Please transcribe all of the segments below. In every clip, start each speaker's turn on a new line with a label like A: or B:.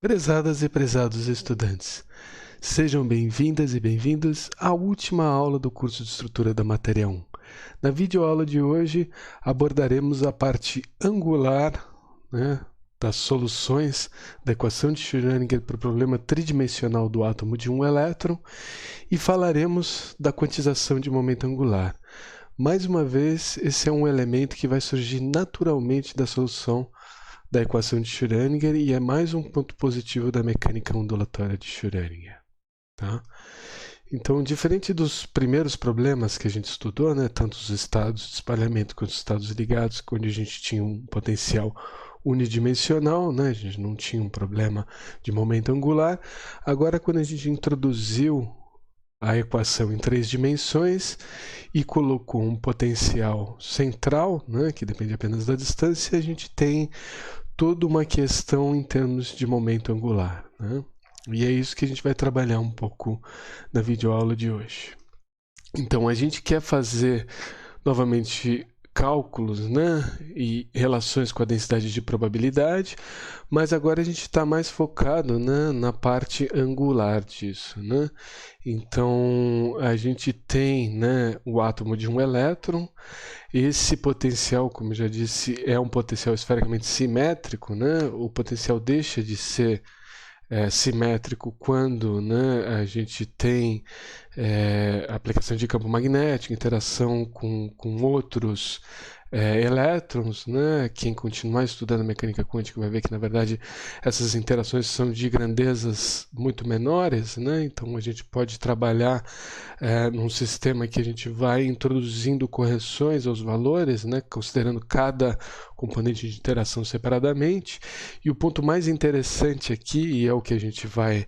A: Prezadas e prezados estudantes, sejam bem-vindas e bem-vindos à última aula do curso de Estrutura da Matéria 1. Na videoaula de hoje, abordaremos a parte angular, das soluções da equação de Schrödinger para o problema tridimensional do átomo de um elétron e falaremos da quantização de momento angular. Mais uma vez, esse é um elemento que vai surgir naturalmente da solução da equação de Schrödinger e é mais um ponto positivo da mecânica ondulatória de Schrödinger. Tá? Então, diferente dos primeiros problemas que a gente estudou, tanto os estados de espalhamento quanto os estados ligados, onde a gente tinha um potencial unidimensional, a gente não tinha um problema de momento angular. Agora, quando a gente introduziu a equação em 3 dimensões e colocou um potencial central, que depende apenas da distância, a gente tem toda uma questão em termos de momento angular. E é isso que a gente vai trabalhar um pouco na videoaula de hoje. Então, a gente quer fazer novamente cálculos e relações com a densidade de probabilidade, mas agora a gente está mais focado na parte angular disso. Então, a gente tem o átomo de um elétron. Esse potencial, como eu já disse, é um potencial esfericamente simétrico. O potencial deixa de ser simétrico quando a gente tem aplicação de campo magnético, interação com outros elétrons. Quem continuar estudando mecânica quântica vai ver que, na verdade, essas interações são de grandezas muito menores. Então, a gente pode trabalhar num sistema que a gente vai introduzindo correções aos valores, considerando cada componente de interação separadamente. E o ponto mais interessante aqui, e é o que a gente vai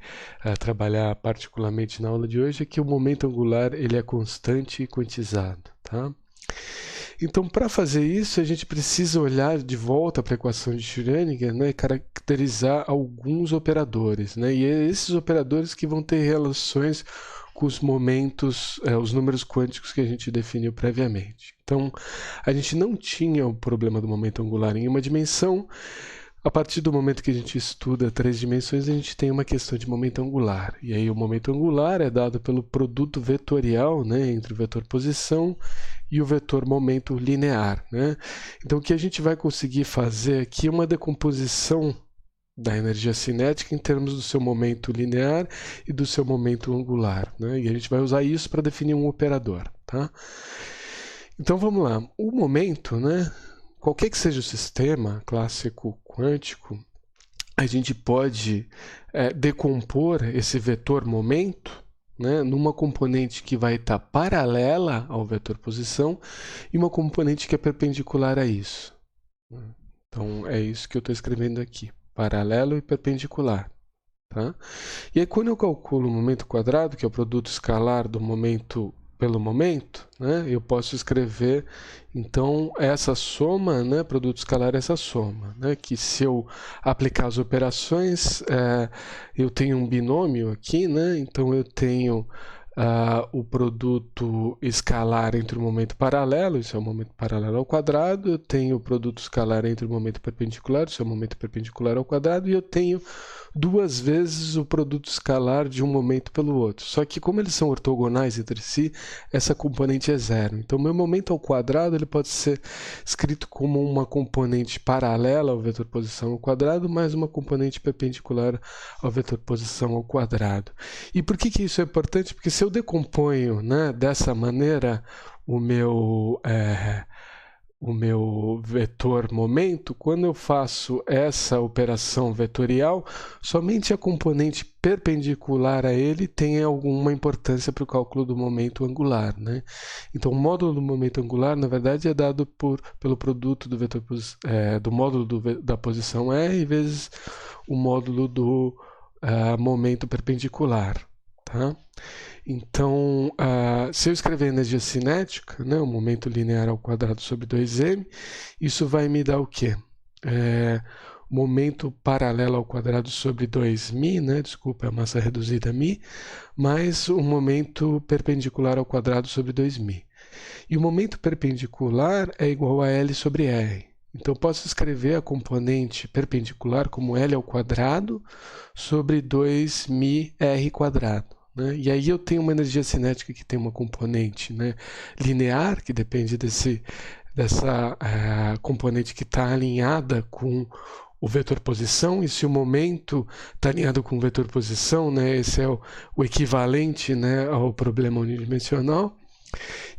A: trabalhar particularmente na aula de hoje, é que o momento angular ele é constante e quantizado. Tá? Então, para fazer isso, a gente precisa olhar de volta para a equação de Schrödinger e caracterizar alguns operadores. E é esses operadores que vão ter relações com os momentos, os números quânticos que a gente definiu previamente. Então, a gente não tinha o problema do momento angular em uma dimensão. A partir do momento que a gente estuda 3 dimensões, a gente tem uma questão de momento angular. E aí o momento angular é dado pelo produto vetorial entre o vetor posição e o vetor momento linear. Então, o que a gente vai conseguir fazer aqui é uma decomposição da energia cinética em termos do seu momento linear e do seu momento angular. E a gente vai usar isso para definir um operador. Tá? Então, vamos lá. O momento, qualquer que seja o sistema clássico quântico, a gente pode decompor esse vetor momento numa componente que vai estar paralela ao vetor posição e uma componente que é perpendicular a isso. Então, é isso que eu estou escrevendo aqui, paralelo e perpendicular. Tá? E aí, quando eu calculo o momento quadrado, que é o produto escalar do momento pelo momento, eu posso escrever, então, essa soma, produto escalar é essa soma, que se eu aplicar as operações, eu tenho um binômio aqui, então eu tenho o produto escalar entre o momento paralelo, isso é o momento paralelo ao quadrado, eu tenho o produto escalar entre o momento perpendicular, isso é o momento perpendicular ao quadrado, e eu tenho 2 vezes o produto escalar de um momento pelo outro. Só que como eles são ortogonais entre si, essa componente é zero. Então, meu momento ao quadrado ele pode ser escrito como uma componente paralela ao vetor posição ao quadrado, mais uma componente perpendicular ao vetor posição ao quadrado. E por que isso é importante? Porque se eu decomponho dessa maneira o meu vetor momento, quando eu faço essa operação vetorial, somente a componente perpendicular a ele tem alguma importância para o cálculo do momento angular. Então, o módulo do momento angular, na verdade, é dado pelo produto do vetor do módulo da posição R vezes o módulo do momento perpendicular. Tá? Então, se eu escrever energia cinética, o momento linear ao quadrado sobre 2m, isso vai me dar o quê? Momento paralelo ao quadrado sobre 2μ, desculpa, a massa reduzida μ, mais o momento perpendicular ao quadrado sobre 2μ. E o momento perpendicular é igual a L sobre R. Então, eu posso escrever a componente perpendicular como L ao quadrado sobre 2μr². Né? E aí eu tenho uma energia cinética que tem uma componente, né, linear, que depende dessa componente que está alinhada com o vetor posição, e se o momento está alinhado com o vetor posição, né, esse é o equivalente, né, ao problema unidimensional.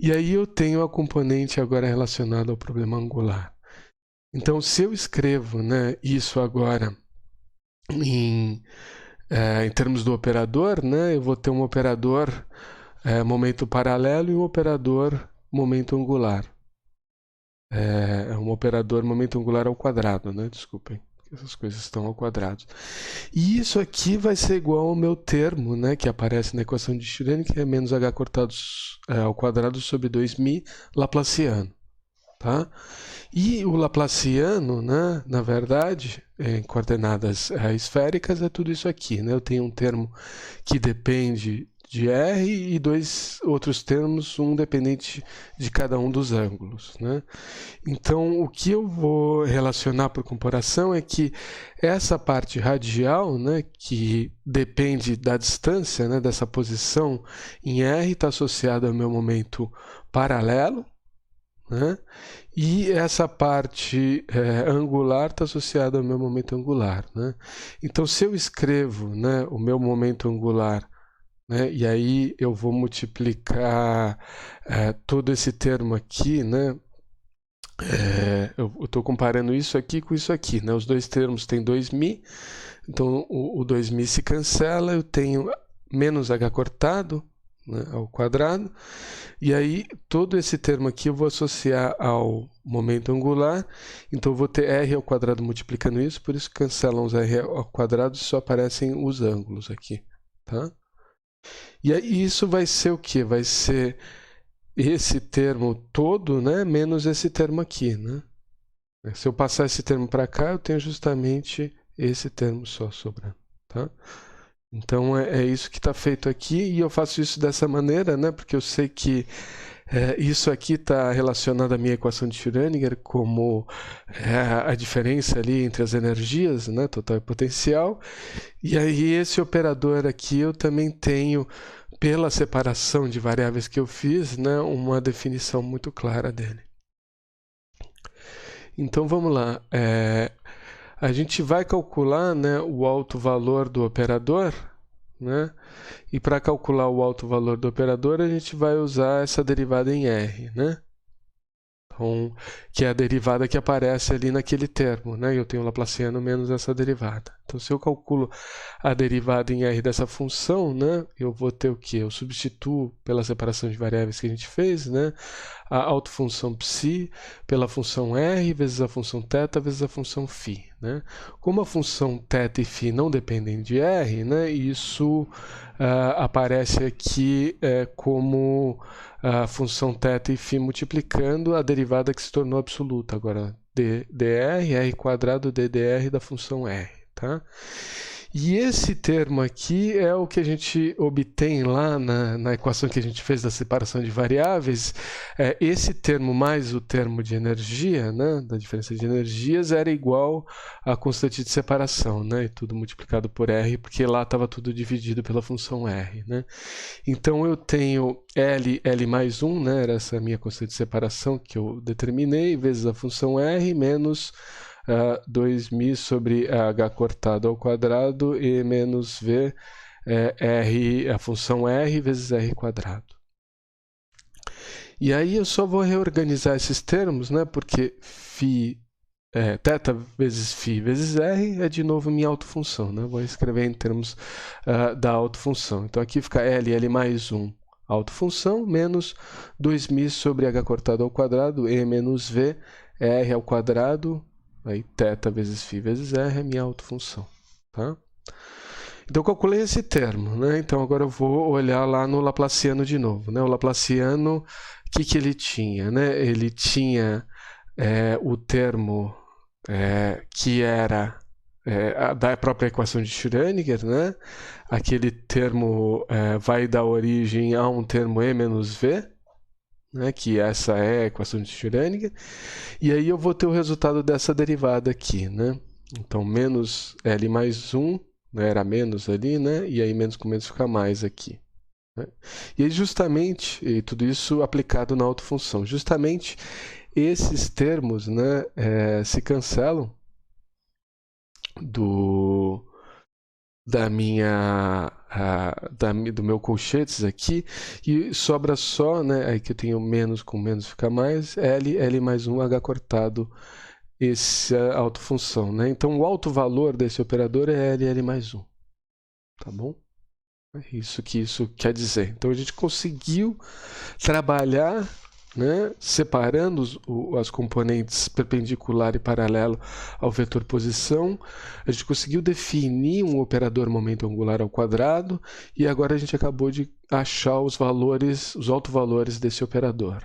A: E aí eu tenho a componente agora relacionada ao problema angular. Então, se eu escrevo, né, isso agora em termos do operador, né, eu vou ter um operador momento paralelo e um operador momento angular. Um operador momento angular ao quadrado, né? Desculpem, essas coisas estão ao quadrado. E isso aqui vai ser igual ao meu termo, né, que aparece na equação de Schrödinger, que é menos h cortado ao quadrado sobre 2μ laplaciano. Tá? E o laplaciano, né, na verdade, em coordenadas esféricas, é tudo isso aqui. Né? Eu tenho um termo que depende de R e dois outros termos, um dependente de cada um dos ângulos. Né? Então, o que eu vou relacionar por comparação é que essa parte radial, né, que depende da distância, né, dessa posição em R, está associada ao meu momento paralelo, né? E essa parte angular está associada ao meu momento angular. Né? Então, se eu escrevo, né, o meu momento angular, né, e aí eu vou multiplicar todo esse termo aqui, né, eu estou comparando isso aqui com isso aqui. Né? Os dois termos têm 2μ, então o 2μ se cancela, eu tenho menos h cortado, né, ao quadrado, e aí todo esse termo aqui eu vou associar ao momento angular, então eu vou ter r ao quadrado multiplicando isso, por isso cancelam os r ao quadrado e só aparecem os ângulos aqui. Tá? E aí isso vai ser o que? Vai ser esse termo todo, né, menos esse termo aqui. Né? Se eu passar esse termo para cá, eu tenho justamente esse termo só sobrando. Tá? Então, é isso que está feito aqui, e eu faço isso dessa maneira, né, porque eu sei que isso aqui está relacionado à minha equação de Schrödinger como a diferença ali entre as energias, né, total e potencial, e aí esse operador aqui eu também tenho, pela separação de variáveis que eu fiz, né, uma definição muito clara dele. Então, vamos lá. A gente vai calcular, né, o alto valor do operador, né? E para calcular o alto valor do operador, a gente vai usar essa derivada em R, né? Então, que é a derivada que aparece ali naquele termo, né? Eu tenho o Laplaciano menos essa derivada. Então, se eu calculo a derivada em R dessa função, né, eu vou ter o quê? Eu substituo pela separação de variáveis que a gente fez, né, a autofunção psi pela função R vezes a função θ vezes a função φ. Né? Como a função θ e φ não dependem de R, né, isso aparece aqui como a função θ e φ multiplicando a derivada que se tornou absoluta. Agora, dr, r quadrado ddr da função r. Tá? E esse termo aqui é o que a gente obtém lá na equação que a gente fez da separação de variáveis. Esse termo mais o termo de energia, né, da diferença de energias, era igual à constante de separação, né, e tudo multiplicado por R, porque lá estava tudo dividido pela função R. Né? Então eu tenho L mais 1, né, era essa minha constante de separação que eu determinei, vezes a função R, menos 2μ sobre h cortado ao quadrado e menos v, r, a função r vezes r quadrado. E aí eu só vou reorganizar esses termos, né, porque θ vezes φ vezes r é de novo minha autofunção. Né? Vou escrever em termos da autofunção. Então aqui fica L mais 1 autofunção menos 2μ sobre h cortado ao quadrado e menos v, r ao quadrado. Aí, θ vezes φ vezes r é minha autofunção. Tá? Então, eu calculei esse termo. Né? Então, agora eu vou olhar lá no Laplaciano de novo. Né? O Laplaciano, o que ele tinha? Né? Ele tinha o termo que era da própria equação de Schrödinger. Né? Aquele termo vai dar origem a um termo E menos V. né, que essa é a equação de Schrödinger, e aí eu vou ter o resultado dessa derivada aqui, né? Então, menos L mais 1, né, era menos ali, né? E aí menos com menos fica mais aqui. Né? E aí justamente, e tudo isso aplicado na autofunção, justamente esses termos, né, se cancelam do do meu colchetes aqui, e sobra só, né, aí que eu tenho menos com menos fica mais, L mais 1, H cortado, essa autofunção, né? Então o alto valor desse operador é L mais 1, tá bom? É isso que isso quer dizer. Então a gente conseguiu trabalhar, né, separando as componentes perpendicular e paralelo ao vetor posição. A gente conseguiu definir um operador momento angular ao quadrado e agora a gente acabou de achar os valores, os autovalores desse operador.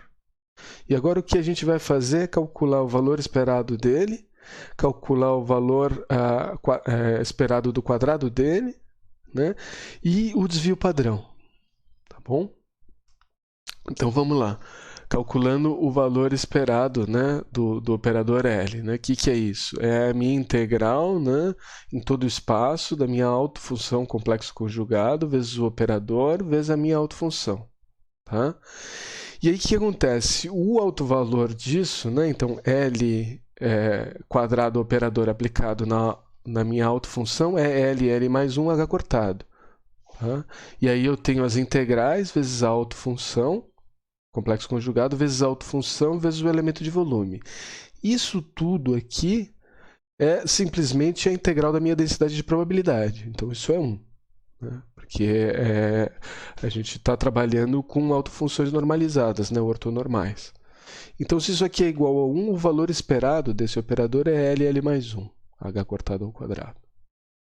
A: E agora o que a gente vai fazer é calcular o valor esperado dele, calcular o valor esperado do quadrado dele, né, e o desvio padrão, tá bom? Então vamos lá, calculando o valor esperado, né, do operador L. Né? Que é isso? É a minha integral, né, em todo o espaço da minha autofunção complexo conjugado vezes o operador vezes a minha autofunção. Tá? E aí o que acontece? O autovalor disso, né, então L quadrado operador aplicado na minha autofunção é L mais 1 H cortado. Tá? E aí eu tenho as integrais vezes a autofunção, complexo conjugado, vezes a autofunção, vezes o elemento de volume. Isso tudo aqui é simplesmente a integral da minha densidade de probabilidade. Então, isso é 1. Né? Porque a gente está trabalhando com autofunções normalizadas, né? Ortonormais. Então, se isso aqui é igual a 1, o valor esperado desse operador é L mais 1, H cortado ao quadrado.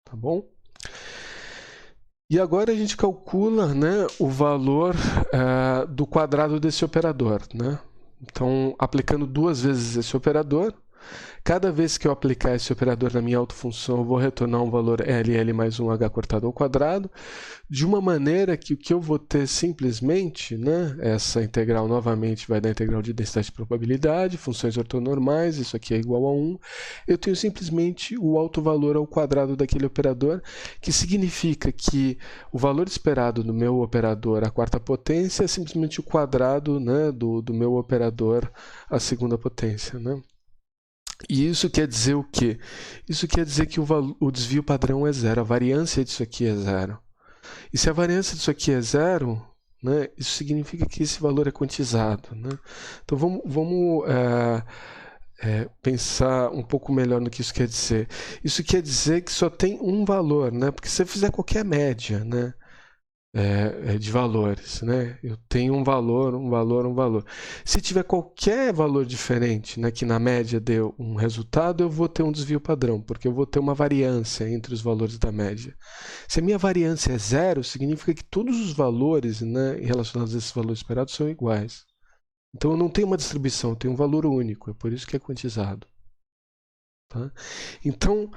A: Tá bom? E agora a gente calcula, né, o valor do quadrado desse operador. Né? Então, aplicando duas vezes esse operador, cada vez que eu aplicar esse operador na minha autofunção, eu vou retornar um valor L mais 1 H cortado ao quadrado, de uma maneira que o que eu vou ter simplesmente, né, essa integral novamente vai dar integral de densidade de probabilidade, funções ortonormais, isso aqui é igual a 1, eu tenho simplesmente o autovalor ao quadrado daquele operador, que significa que o valor esperado do meu operador à quarta potência é simplesmente o quadrado, né, do meu operador à segunda potência. Né? E isso quer dizer o quê? Isso quer dizer que o desvio padrão é zero, a variância disso aqui é zero. E se a variância disso aqui é zero, né, isso significa que esse valor é quantizado. Né? Então vamos pensar um pouco melhor no que isso quer dizer. Isso quer dizer que só tem um valor, né? Porque se você fizer qualquer média, né, de valores, né? Eu tenho um valor, um valor, um valor. Se tiver qualquer valor diferente, né, que na média deu um resultado, eu vou ter um desvio padrão, porque eu vou ter uma variância entre os valores da média. Se a minha variância é zero, significa que todos os valores, né, relacionados a esses valores esperados são iguais. Então eu não tenho uma distribuição, eu tenho um valor único, é por isso que é quantizado. Tá? Então,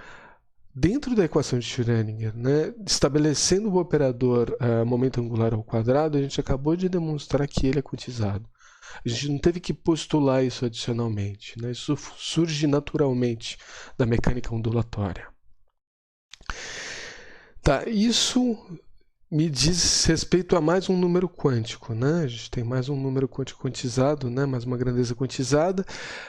A: dentro da equação de Schrödinger, né, estabelecendo o operador momento angular ao quadrado, a gente acabou de demonstrar que ele é quantizado. A gente não teve que postular isso adicionalmente. Né? Isso surge naturalmente da mecânica ondulatória. Tá, isso me diz respeito a mais um número quântico. Né? A gente tem mais um número quântico quantizado, né? Mais uma grandeza quantizada.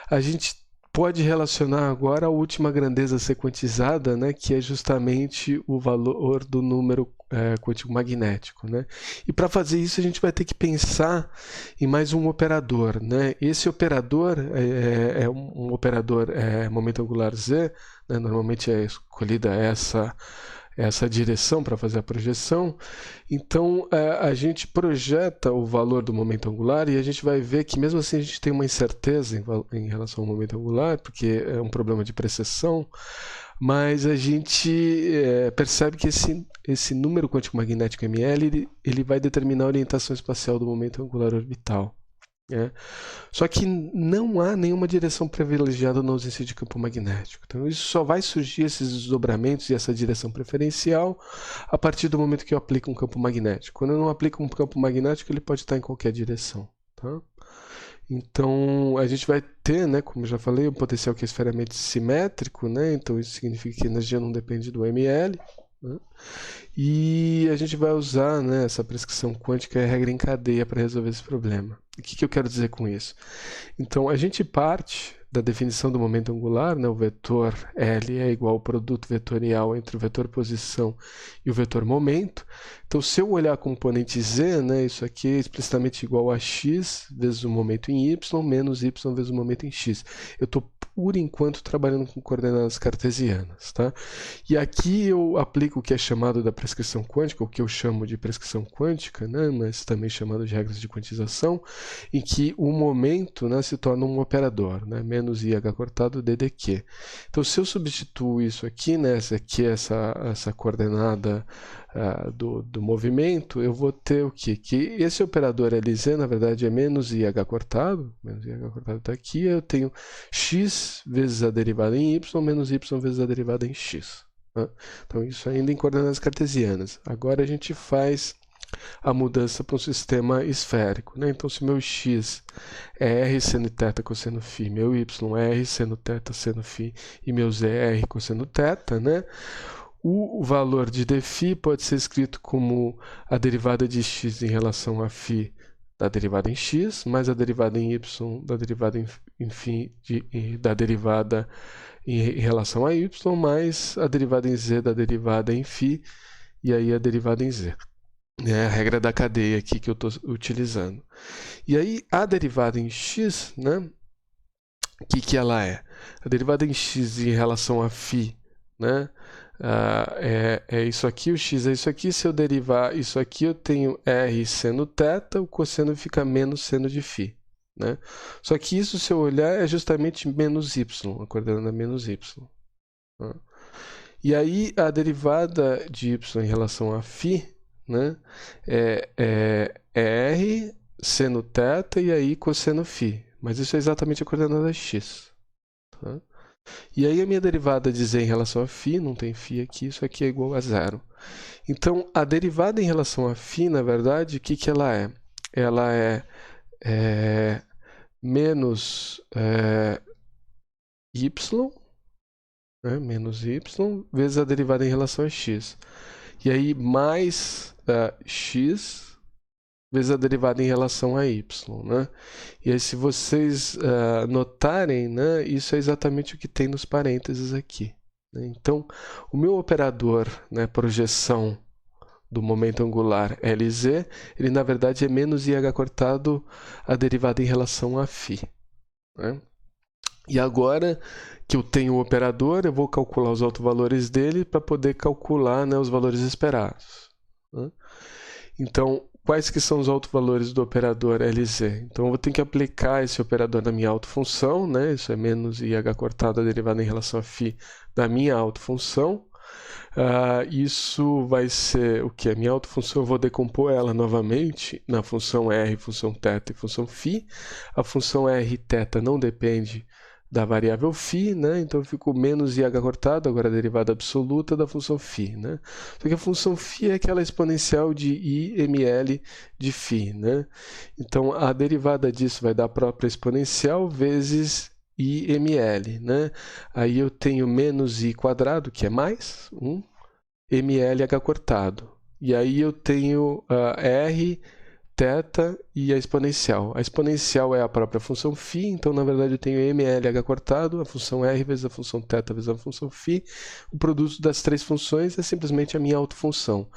A: A gente pode relacionar agora a última grandeza a ser quantizada, né, que é justamente o valor do número quântico magnético. Né? E para fazer isso a gente vai ter que pensar em mais um operador. Né? Esse operador é um operador momento angular Z, né? Normalmente é escolhida essa direção para fazer a projeção. Então, a gente projeta o valor do momento angular e a gente vai ver que, mesmo assim, a gente tem uma incerteza em relação ao momento angular, porque é um problema de precessão, mas a gente percebe que esse número quântico magnético ML ele vai determinar a orientação espacial do momento angular orbital. Só que não há nenhuma direção privilegiada na ausência de campo magnético. Então, isso só vai surgir, esses desdobramentos e essa direção preferencial, a partir do momento que eu aplico um campo magnético. Quando eu não aplico um campo magnético, ele pode estar em qualquer direção. tá? Então, a gente vai ter, né, como eu já falei, um potencial que é esfericamente simétrico, né? Então, isso significa que a energia não depende do ml, né? E a gente vai usar, né, essa prescrição quântica e a regra em cadeia para resolver esse problema. O que eu quero dizer com isso? Então, a gente parte da definição do momento angular, né, o vetor L é igual ao produto vetorial entre o vetor posição e o vetor momento. Então, se eu olhar a componente z, né, isso aqui é explicitamente igual a x vezes o momento em y menos y vezes o momento em x. Eu estou, por enquanto, trabalhando com coordenadas cartesianas, tá? E aqui eu aplico o que é chamado da prescrição quântica, o que eu chamo de prescrição quântica, né, mas também chamado de regras de quantização, em que o momento, né, se torna um operador, né, menos IH cortado DDQ. Então, se eu substituo isso aqui, né, essa coordenada do movimento, eu vou ter o quê? Que esse operador LZ, na verdade, é menos IH cortado está aqui, eu tenho x vezes a derivada em y menos y vezes a derivada em x. Né? Então, isso ainda em coordenadas cartesianas. Agora a gente faz a mudança para um sistema esférico, né? Então, se meu x é r seno θ cosseno φ, meu y é r seno θ seno φ e meu z é r cosseno θ, né? O valor de dφ pode ser escrito como a derivada de x em relação a φ da derivada em x, mais a derivada em y da derivada em φ da derivada em relação a y, mais a derivada em z da derivada em φ e aí a derivada em z. É a regra da cadeia aqui que eu estou utilizando. E aí, a derivada em x, né? O que ela é? A derivada em x em relação a φ, né? É isso aqui, o x é isso aqui. Se eu derivar isso aqui, eu tenho r seno θ, o cosseno fica menos seno de φ. Né? Só que isso, se eu olhar, é justamente menos y, a coordenada menos y. Tá? E aí, a derivada de y em relação a φ, né, é r seno θ e aí cosseno φ. Mas isso é exatamente a coordenada x. Tá? E aí a minha derivada de z em relação a φ, não tem φ aqui, isso aqui é igual a zero. Então, a derivada em relação a φ, na verdade, o que ela é? Ela é menos y, né, menos y, vezes a derivada em relação a x. E aí, mais x vezes a derivada em relação a y. Né? E aí, se vocês notarem, né, isso é exatamente o que tem nos parênteses aqui. Né? Então, o meu operador, né, projeção do momento angular LZ, ele na verdade é menos IH cortado a derivada em relação a φ. Né? E agora que eu tenho o operador, eu vou calcular os autovalores dele para poder calcular, né, os valores esperados. Né? Então, quais que são os autovalores do operador LZ? Então, eu vou ter que aplicar esse operador na minha autofunção, né? Isso é menos IH cortado a derivada em relação a φ da minha autofunção. Isso vai ser o que? A minha autofunção, eu vou decompor ela novamente na função r, função θ e função φ. A função r θ não depende da variável φ, né? Então eu fico menos IH cortado, agora a derivada absoluta da função φ, né? Só que a função φ é aquela exponencial de IML de φ, né? Então a derivada disso vai dar a própria exponencial vezes IML, né? Aí eu tenho menos I quadrado, que é mais 1, MLH cortado. E aí eu tenho R, θ e a exponencial. A exponencial é a própria função φ, então na verdade eu tenho MLH cortado, a função R vezes a função θ vezes a função φ. O produto das três funções é simplesmente a minha autofunção.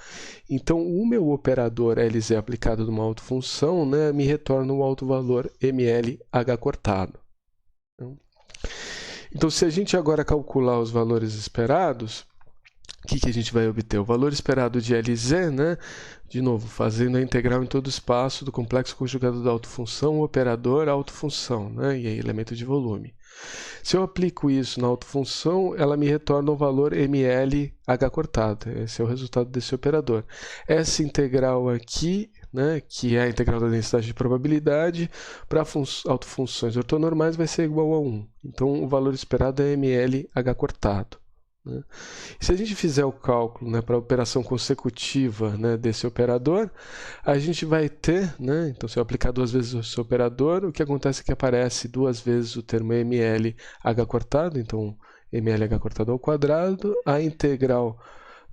A: Então o meu operador LZ aplicado numa autofunção, né, me retorna o autovalor MLH cortado. Então, se a gente agora calcular os valores esperados, o que a gente vai obter? O valor esperado de LZ, né? De novo, fazendo a integral em todo o espaço do complexo conjugado da autofunção, operador, autofunção, né? E aí, elemento de volume. Se eu aplico isso na autofunção, ela me retorna o valor MLH cortado. Esse é o resultado desse operador. Essa integral aqui, né, que é a integral da densidade de probabilidade, para autofunções ortonormais vai ser igual a 1. Então, o valor esperado é MLH cortado. né? Se a gente fizer o cálculo, né, para a operação consecutiva, né, desse operador, a gente vai ter, né, então se eu aplicar 2 vezes esse operador, o que acontece é que aparece 2 vezes o termo mlh cortado, então mlh cortado ao quadrado, a integral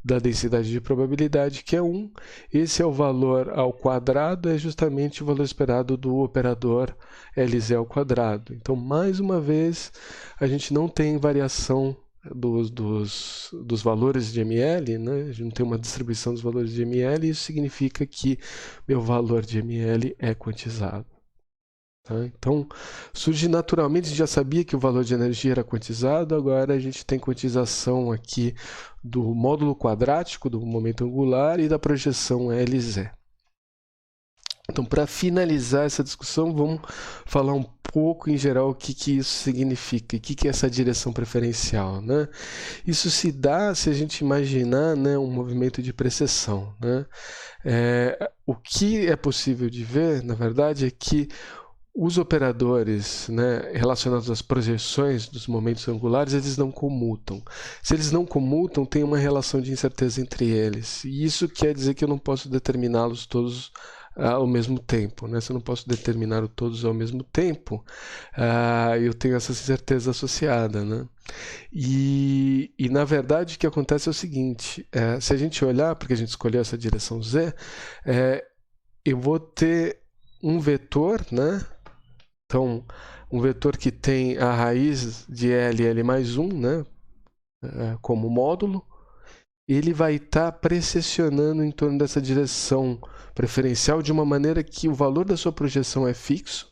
A: da densidade de probabilidade, que é 1. Esse é o valor ao quadrado, é justamente o valor esperado do operador Lz ao quadrado. Então, mais uma vez, a gente não tem variação dos valores de ml, né? A gente não tem uma distribuição dos valores de ml, isso significa que meu valor de ml é quantizado. Tá? Então, surge naturalmente, a gente já sabia que o valor de energia era quantizado, agora a gente tem quantização aqui do módulo quadrático do momento angular e da projeção Lz. Então, para finalizar essa discussão, vamos falar um pouco em geral o que isso significa, o que é essa direção preferencial, né? Isso se dá se a gente imaginar, né, um movimento de precessão, né? O que é possível de ver, na verdade, é que os operadores, né, relacionados às projeções dos momentos angulares, eles não comutam. Se eles não comutam, tem uma relação de incerteza entre eles. E isso quer dizer que eu não posso determiná-los todos ao mesmo tempo, né? Se eu não posso determinar todos ao mesmo tempo, eu tenho essa incerteza associada, né? E na verdade o que acontece é o seguinte, se a gente olhar, porque a gente escolheu essa direção Z, eu vou ter um vetor, né? Então, um vetor que tem a raiz de L mais 1, né, como módulo, ele vai estar precessionando em torno dessa direção preferencial de uma maneira que o valor da sua projeção é fixo,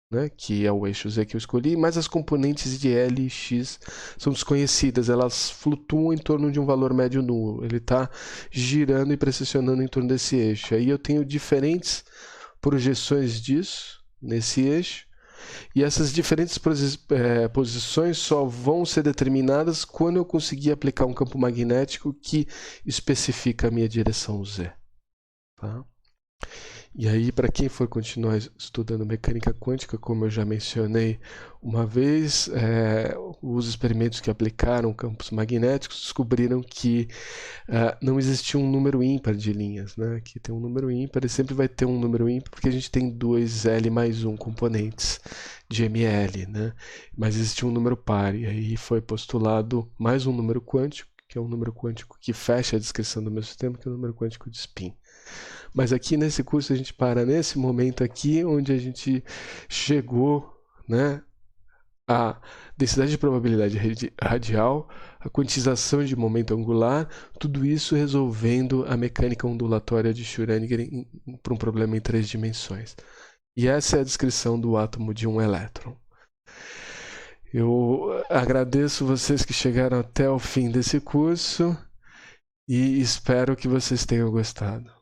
A: né, que é o eixo Z que eu escolhi, mas as componentes de L e X são desconhecidas, elas flutuam em torno de um valor médio nulo, ele está girando e precessionando em torno desse eixo. Aí eu tenho diferentes projeções disso, nesse eixo, e essas diferentes posições só vão ser determinadas quando eu conseguir aplicar um campo magnético que especifica a minha direção Z. Tá? E aí, para quem for continuar estudando mecânica quântica, como eu já mencionei uma vez, os experimentos que aplicaram campos magnéticos descobriram que não existia um número ímpar de linhas, né? Aqui tem um número ímpar e sempre vai ter um número ímpar porque a gente tem 2L mais 1 componentes de ml, né? Mas existia um número par e aí foi postulado mais um número quântico, que é um número quântico que fecha a descrição do meu sistema, que é o número quântico de spin. Mas aqui nesse curso a gente para nesse momento aqui, onde a gente chegou, né, à densidade de probabilidade radial, a quantização de momento angular, tudo isso resolvendo a mecânica ondulatória de Schrödinger para um problema em 3 dimensões. E essa é a descrição do átomo de um elétron. Eu agradeço vocês que chegaram até o fim desse curso e espero que vocês tenham gostado.